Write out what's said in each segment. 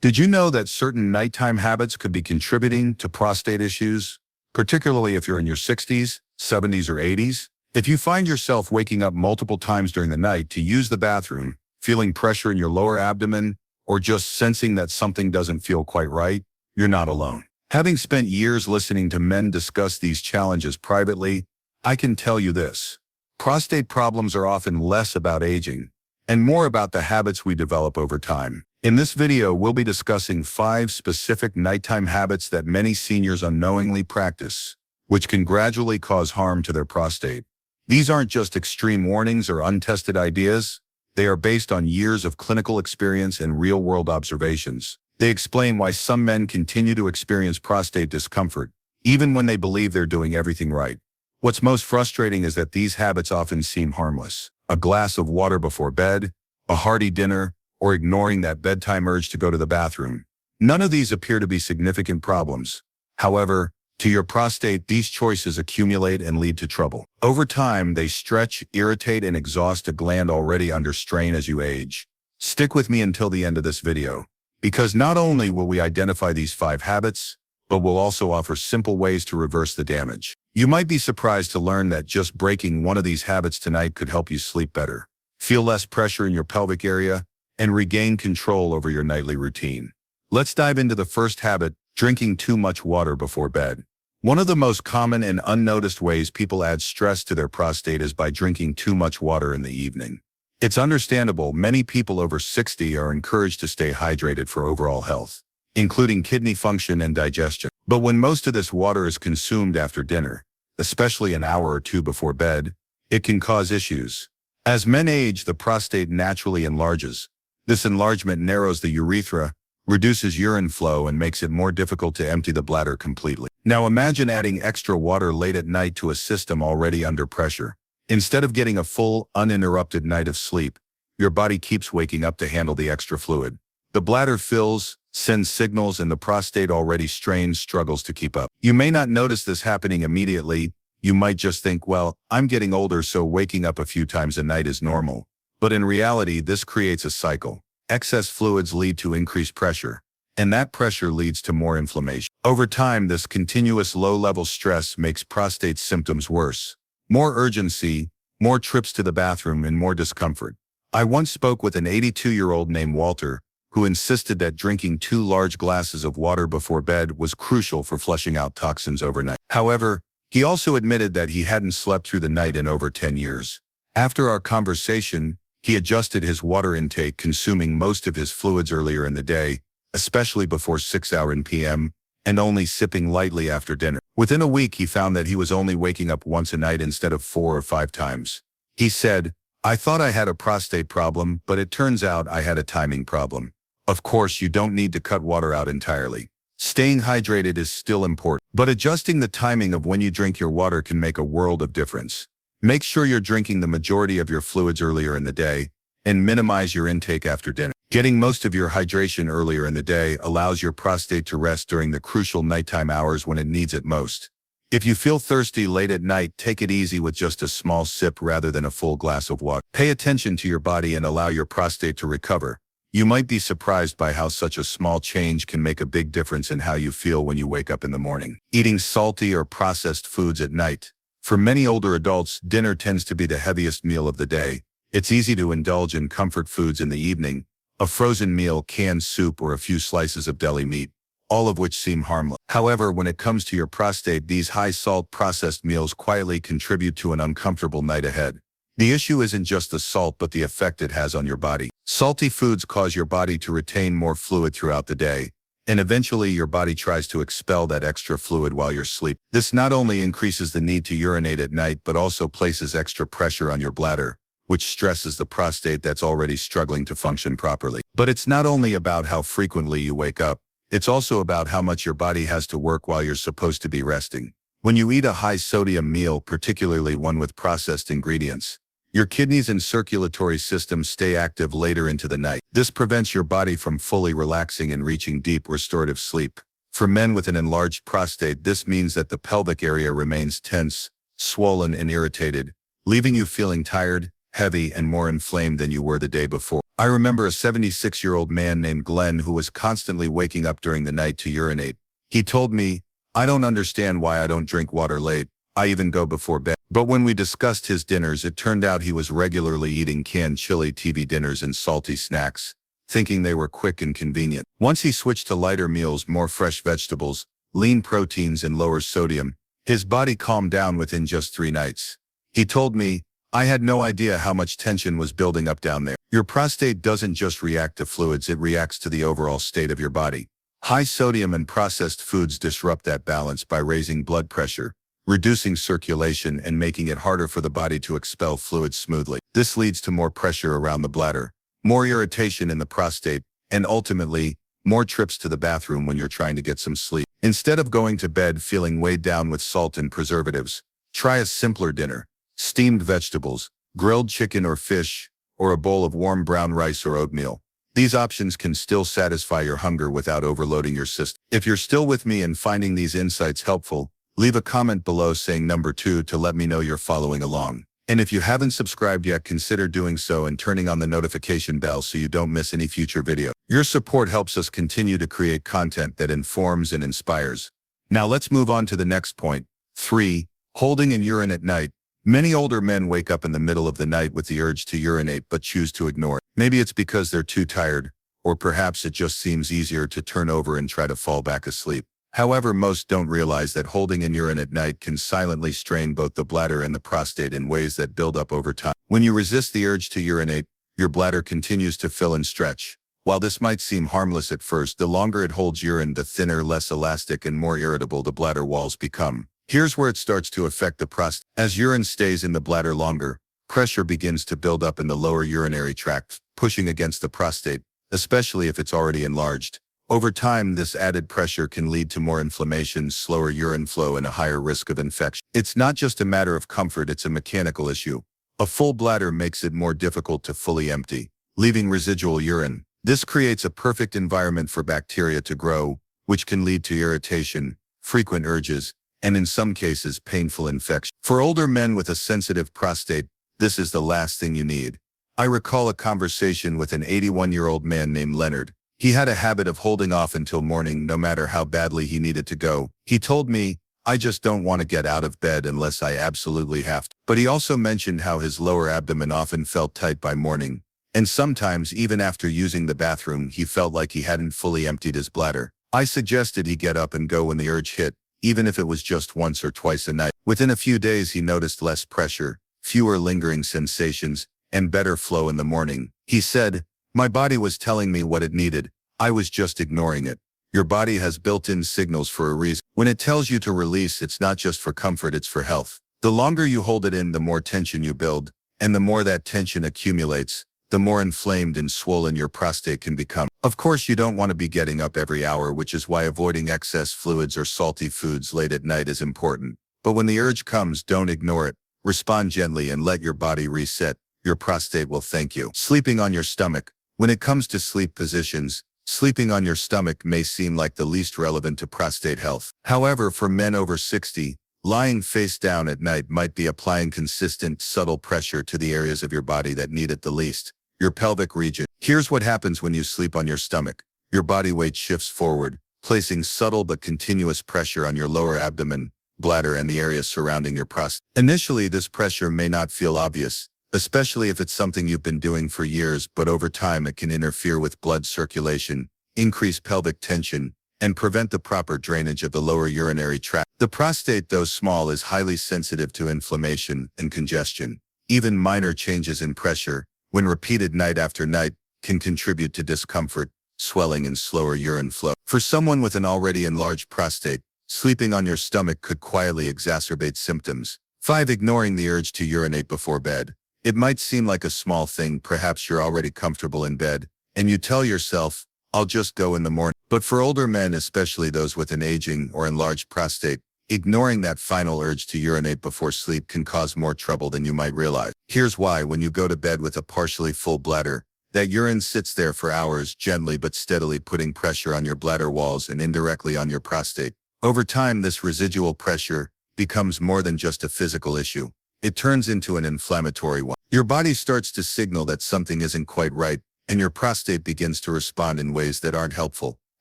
Did you know that certain nighttime habits could be contributing to prostate issues, particularly if you're in your 60s, 70s, or 80s? If you find yourself waking up multiple times during the night to use the bathroom, feeling pressure in your lower abdomen, or just sensing that something doesn't feel quite right, you're not alone. Having spent years listening to men discuss these challenges privately, I can tell you this. Prostate problems are often less about aging and more about the habits we develop over time. In this video, we'll be discussing 5 specific nighttime habits that many seniors unknowingly practice, which can gradually cause harm to their prostate. These aren't just extreme warnings or untested ideas. They are based on years of clinical experience and real-world observations. They explain why some men continue to experience prostate discomfort, even when they believe they're doing everything right. What's most frustrating is that these habits often seem harmless. A glass of water before bed, a hearty dinner, or ignoring that bedtime urge to go to the bathroom. None of these appear to be significant problems. However, to your prostate, these choices accumulate and lead to trouble. Over time, they stretch, irritate, and exhaust a gland already under strain as you age. Stick with me until the end of this video, because not only will we identify these 5 habits, but we'll also offer simple ways to reverse the damage. You might be surprised to learn that just breaking one of these habits tonight could help you sleep better, feel less pressure in your pelvic area, and regain control over your nightly routine. Let's dive into the first habit: drinking too much water before bed. One of the most common and unnoticed ways people add stress to their prostate is by drinking too much water in the evening. It's understandable. Many people over 60 are encouraged to stay hydrated for overall health, including kidney function and digestion. But when most of this water is consumed after dinner, especially an hour or 2 before bed, it can cause issues. As men age, the prostate naturally enlarges. This enlargement narrows the urethra, reduces urine flow, and makes it more difficult to empty the bladder completely. Now imagine adding extra water late at night to a system already under pressure. Instead of getting a full, uninterrupted night of sleep, your body keeps waking up to handle the extra fluid. The bladder fills, sends signals, and the prostate, already strained, struggles to keep up. You may not notice this happening immediately. You might just think, well, I'm getting older, so waking up a few times a night is normal. But in reality, this creates a cycle. Excess fluids lead to increased pressure, and that pressure leads to more inflammation. Over time, this continuous low-level stress makes prostate symptoms worse. More urgency, more trips to the bathroom, and more discomfort. I once spoke with an 82-year-old named Walter, who insisted that drinking 2 large glasses of water before bed was crucial for flushing out toxins overnight. However, he also admitted that he hadn't slept through the night in over 10 years. After our conversation, he adjusted his water intake, consuming most of his fluids earlier in the day, especially before 6 p.m., and only sipping lightly after dinner. Within a week, he found that he was only waking up once a night instead of 4 or 5 times. He said, "I thought I had a prostate problem, but it turns out I had a timing problem." Of course, you don't need to cut water out entirely. Staying hydrated is still important, but adjusting the timing of when you drink your water can make a world of difference. Make sure you're drinking the majority of your fluids earlier in the day, and minimize your intake after dinner. Getting most of your hydration earlier in the day allows your prostate to rest during the crucial nighttime hours when it needs it most. If you feel thirsty late at night, take it easy with just a small sip rather than a full glass of water. Pay attention to your body and allow your prostate to recover. You might be surprised by how such a small change can make a big difference in how you feel when you wake up in the morning. Eating salty or processed foods at night. For many older adults, dinner tends to be the heaviest meal of the day. It's easy to indulge in comfort foods in the evening, a frozen meal, canned soup, or a few slices of deli meat, all of which seem harmless. However, when it comes to your prostate, these high-salt processed meals quietly contribute to an uncomfortable night ahead. The issue isn't just the salt, but the effect it has on your body. Salty foods cause your body to retain more fluid throughout the day, and eventually your body tries to expel that extra fluid while you're asleep. This not only increases the need to urinate at night, but also places extra pressure on your bladder, which stresses the prostate that's already struggling to function properly. But it's not only about how frequently you wake up, it's also about how much your body has to work while you're supposed to be resting. When you eat a high-sodium meal, particularly one with processed ingredients, your kidneys and circulatory system stay active later into the night. This prevents your body from fully relaxing and reaching deep restorative sleep. For men with an enlarged prostate, this means that the pelvic area remains tense, swollen, and irritated, leaving you feeling tired, heavy, and more inflamed than you were the day before. I remember a 76-year-old man named Glenn who was constantly waking up during the night to urinate. He told me, "I don't understand why I don't drink water late. I even go before bed." But when we discussed his dinners, it turned out he was regularly eating canned chili, TV dinners, and salty snacks, thinking they were quick and convenient. Once he switched to lighter meals, more fresh vegetables, lean proteins, and lower sodium, his body calmed down within just 3 nights. He told me, "I had no idea how much tension was building up down there." Your prostate doesn't just react to fluids, it reacts to the overall state of your body. High sodium and processed foods disrupt that balance by raising blood pressure, reducing circulation, and making it harder for the body to expel fluids smoothly. This leads to more pressure around the bladder, more irritation in the prostate, and ultimately, more trips to the bathroom when you're trying to get some sleep. Instead of going to bed feeling weighed down with salt and preservatives, try a simpler dinner: steamed vegetables, grilled chicken or fish, or a bowl of warm brown rice or oatmeal. These options can still satisfy your hunger without overloading your system. If you're still with me and finding these insights helpful, leave a comment below saying number 2 to let me know you're following along. And if you haven't subscribed yet, consider doing so and turning on the notification bell so you don't miss any future video. Your support helps us continue to create content that informs and inspires. Now let's move on to the next point. 3. Holding in urine at night. Many older men wake up in the middle of the night with the urge to urinate but choose to ignore it. Maybe it's because they're too tired, or perhaps it just seems easier to turn over and try to fall back asleep. However, most don't realize that holding in urine at night can silently strain both the bladder and the prostate in ways that build up over time. When you resist the urge to urinate, your bladder continues to fill and stretch. While this might seem harmless at first, the longer it holds urine, the thinner, less elastic, and more irritable the bladder walls become. Here's where it starts to affect the prostate. As urine stays in the bladder longer, pressure begins to build up in the lower urinary tract, pushing against the prostate, especially if it's already enlarged. Over time, this added pressure can lead to more inflammation, slower urine flow, and a higher risk of infection. It's not just a matter of comfort, it's a mechanical issue. A full bladder makes it more difficult to fully empty, leaving residual urine. This creates a perfect environment for bacteria to grow, which can lead to irritation, frequent urges, and in some cases, painful infection. For older men with a sensitive prostate, this is the last thing you need. I recall a conversation with an 81-year-old man named Leonard. He had a habit of holding off until morning no matter how badly he needed to go. He told me, "I just don't want to get out of bed unless I absolutely have to." But he also mentioned how his lower abdomen often felt tight by morning, and sometimes even after using the bathroom, he felt like he hadn't fully emptied his bladder. I suggested he get up and go when the urge hit, even if it was just once or twice a night. Within a few days, he noticed less pressure, fewer lingering sensations, and better flow in the morning. He said, "My body was telling me what it needed. I was just ignoring it." Your body has built-in signals for a reason. When it tells you to release, it's not just for comfort, it's for health. The longer you hold it in, the more tension you build, and the more that tension accumulates, the more inflamed and swollen your prostate can become. Of course, you don't want to be getting up every hour, which is why avoiding excess fluids or salty foods late at night is important. But when the urge comes, don't ignore it. Respond gently and let your body reset. Your prostate will thank you. Sleeping on your stomach. When it comes to sleep positions, sleeping on your stomach may seem like the least relevant to prostate health. However, for men over 60, lying face down at night might be applying consistent, subtle pressure to the areas of your body that need it the least. Your pelvic region. Here's what happens when you sleep on your stomach. Your body weight shifts forward, placing subtle but continuous pressure on your lower abdomen, bladder, and the areas surrounding your prostate. Initially, this pressure may not feel obvious, especially if it's something you've been doing for years, but over time it can interfere with blood circulation, increase pelvic tension, and prevent the proper drainage of the lower urinary tract. The prostate, though small, is highly sensitive to inflammation and congestion. Even minor changes in pressure, when repeated night after night, can contribute to discomfort, swelling, and slower urine flow. For someone with an already enlarged prostate, sleeping on your stomach could quietly exacerbate symptoms. 5. Ignoring the urge to urinate before bed. It might seem like a small thing. Perhaps you're already comfortable in bed, and you tell yourself, "I'll just go in the morning." But for older men, especially those with an aging or enlarged prostate, ignoring that final urge to urinate before sleep can cause more trouble than you might realize. Here's why. When you go to bed with a partially full bladder, that urine sits there for hours, gently but steadily putting pressure on your bladder walls and indirectly on your prostate. Over time, this residual pressure becomes more than just a physical issue. It turns into an inflammatory one. Your body starts to signal that something isn't quite right, and your prostate begins to respond in ways that aren't helpful.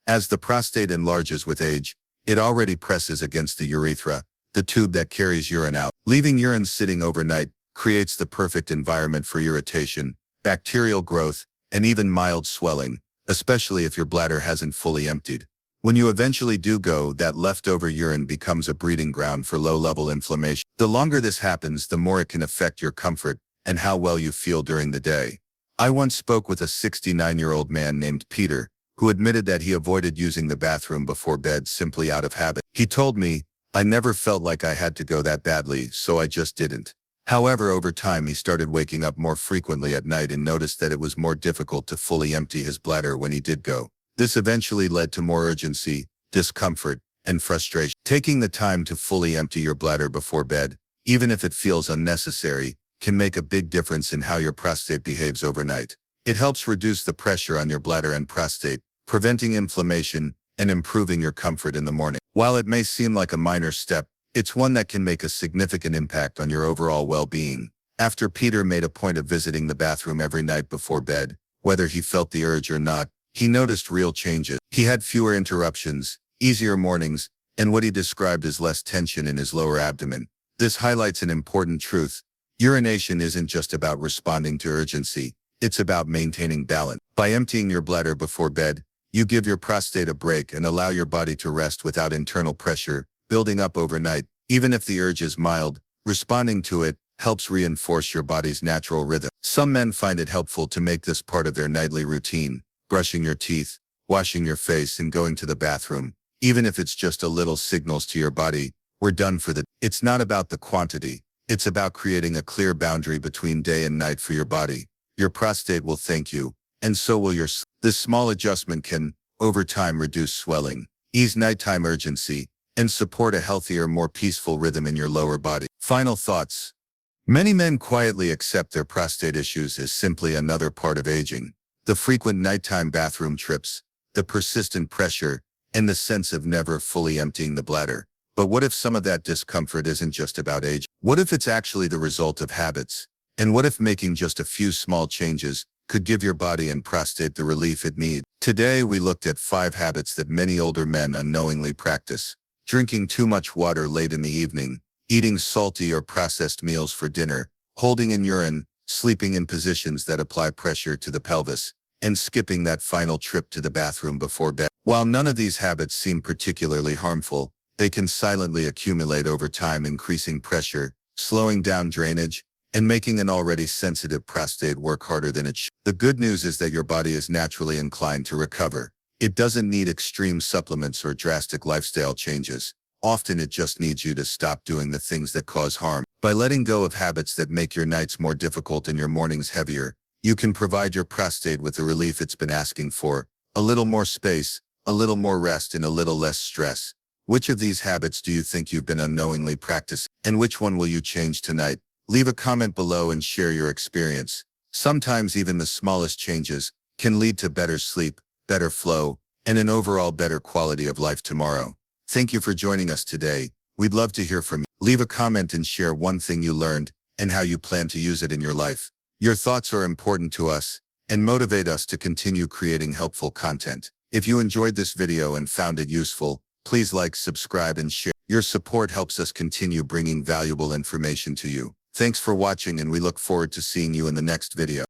As the prostate enlarges with age, it already presses against the urethra, the tube that carries urine out. Leaving urine sitting overnight creates the perfect environment for irritation, bacterial growth, and even mild swelling, especially if your bladder hasn't fully emptied. When you eventually do go, that leftover urine becomes a breeding ground for low-level inflammation. The longer this happens, the more it can affect your comfort and how well you feel during the day. I once spoke with a 69-year-old man named Peter, who admitted that he avoided using the bathroom before bed simply out of habit. He told me, "I never felt like I had to go that badly, so I just didn't." However, over time he started waking up more frequently at night and noticed that it was more difficult to fully empty his bladder when he did go. This eventually led to more urgency, discomfort, and frustration. Taking the time to fully empty your bladder before bed, even if it feels unnecessary, can make a big difference in how your prostate behaves overnight. It helps reduce the pressure on your bladder and prostate, preventing inflammation and improving your comfort in the morning. While it may seem like a minor step, it's one that can make a significant impact on your overall well-being. After Peter made a point of visiting the bathroom every night before bed, whether he felt the urge or not, he noticed real changes. He had fewer interruptions, easier mornings, and what he described as less tension in his lower abdomen. This highlights an important truth. Urination isn't just about responding to urgency, it's about maintaining balance. By emptying your bladder before bed, you give your prostate a break and allow your body to rest without internal pressure building up overnight. Even if the urge is mild, responding to it helps reinforce your body's natural rhythm. Some men find it helpful to make this part of their nightly routine, brushing your teeth, washing your face, and going to the bathroom. Even if it's just a little signals to your body, "We're done for the day." It's not about the quantity. It's about creating a clear boundary between day and night for your body. Your prostate will thank you, and so will your sleep. This small adjustment can, over time, reduce swelling, ease nighttime urgency, and support a healthier, more peaceful rhythm in your lower body. Final thoughts. Many men quietly accept their prostate issues as simply another part of aging. The frequent nighttime bathroom trips, the persistent pressure, and the sense of never fully emptying the bladder. But what if some of that discomfort isn't just about age? What if it's actually the result of habits? And what if making just a few small changes could give your body and prostate the relief it needs? Today we looked at 5 habits that many older men unknowingly practice. Drinking too much water late in the evening, eating salty or processed meals for dinner, holding in urine, sleeping in positions that apply pressure to the pelvis, and skipping that final trip to the bathroom before bed. While none of these habits seem particularly harmful, they can silently accumulate over time, increasing pressure, slowing down drainage, and making an already sensitive prostate work harder than it should. The good news is that your body is naturally inclined to recover. It doesn't need extreme supplements or drastic lifestyle changes. Often it just needs you to stop doing the things that cause harm. By letting go of habits that make your nights more difficult and your mornings heavier, you can provide your prostate with the relief it's been asking for: a little more space, a little more rest, and a little less stress. Which of these habits do you think you've been unknowingly practicing? And which one will you change tonight? Leave a comment below and share your experience. Sometimes even the smallest changes can lead to better sleep, better flow, and an overall better quality of life tomorrow. Thank you for joining us today. We'd love to hear from you. Leave a comment and share one thing you learned and how you plan to use it in your life. Your thoughts are important to us and motivate us to continue creating helpful content. If you enjoyed this video and found it useful, please like, subscribe, and share. Your support helps us continue bringing valuable information to you. Thanks for watching, and we look forward to seeing you in the next video.